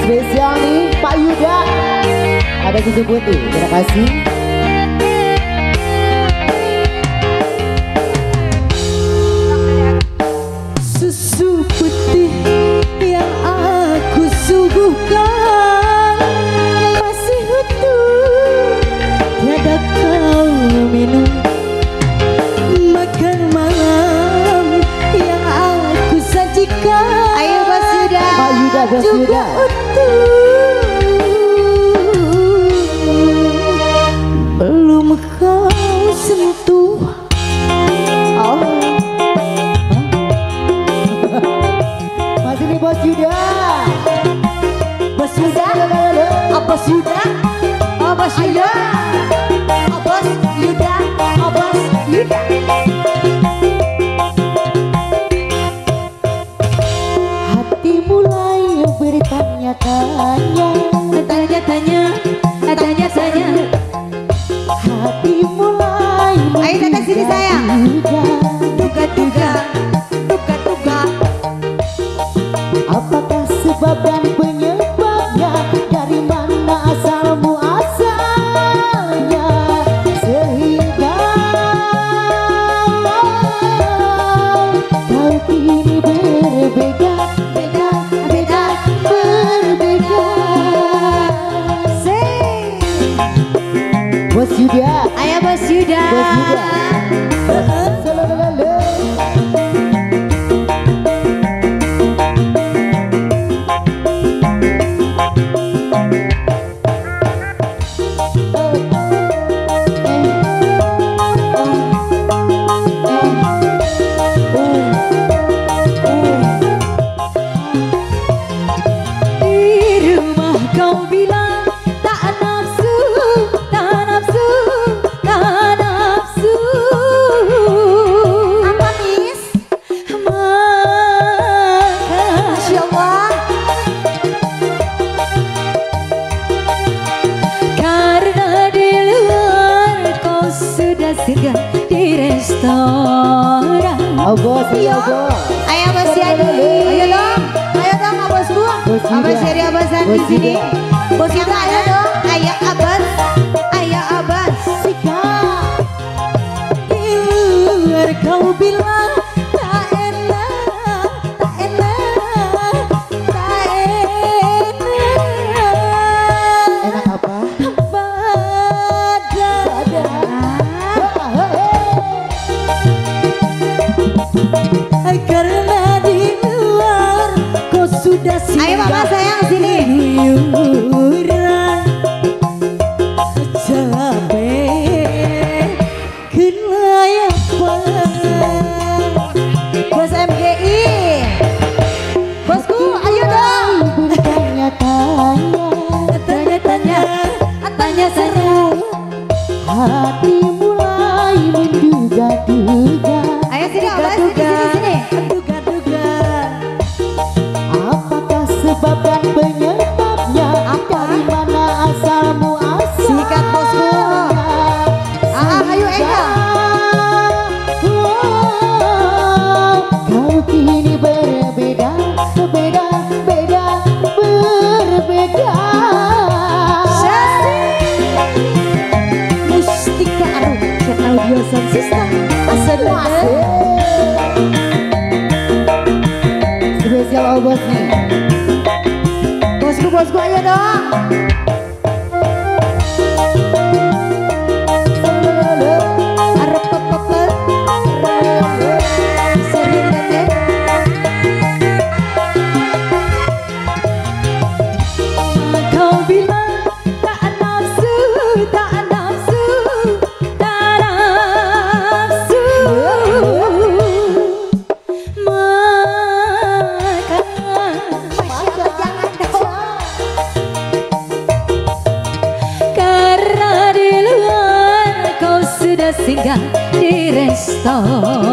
Spesial nih Pak Yuda. Ada susu putih, terima kasih. Susu putih yang aku suguhkan masih utuh, tiada kau minum. Makan malam yang aku sajikan, Ayo Bos Yuda. Pak Yuda, Bos juga Yuda. utuh. Belum kau sentuh. Oh. Masih nih Bos Yuda. Bos Yuda, oh Bos Yuda, oh Bos Yuda, oh Bos Yuda, oh Bos Yuda. Hati mulai bertanya-tanya, Tanya-tanya, tanya-tanya. hati mulai Ayo Tata sini sayang. Duga-duga, duga-duga. Apakah sebab dan penyebabnya, dari mana asalmu asalnya, sehingga kau kini berbeda, beda, beda, berbeda. Bos Yuda, Ayo Bos Yuda. Bos Yuda. Selalu. Di rumah kau bilang tak nafsu, tak nafsu, tak nafsu. Apa Miss? Masya Makan Allah. karena di luar kau sudah singgah di restoran. Oh bos, ya bos. Ayo Bos Yani. Ayo dong. Ayo dong Abos Bu. Bos Yuda. Abos Yeri Abos Sandi Bos sini. Yuda. Bos Yuda ayo dong. Ayo Abas. Ayo Abas. Sikap. Di luar kau bilang tak enak, tak enak, tak enak. Enak apa? Karena di luar kau sudah Ayo Mama sayang sini. Keluyuran capek kelayapan. Bos MGI. Bosku ayo dong. Bertanya-tanya, Tanya-tanya, tanya saja. hati mulai menduga-duga. Ayo sini Abas sini. Duga-duga. Apakah sebab dan penyebabnya, dari mana asalmu asalnya. Sikat bosku. Ayo Eka. Kau kini berbeda, beda, beda, berbeda. Mustika Arum dan Audio Sound System Asal Spesial obos nih. Bosku ayo dong. Arep pepepet. Sering banget. kau bilang tak nafsu, tak nafsu, tak nafsu. Karena di luar kau sudah singgah di restoran.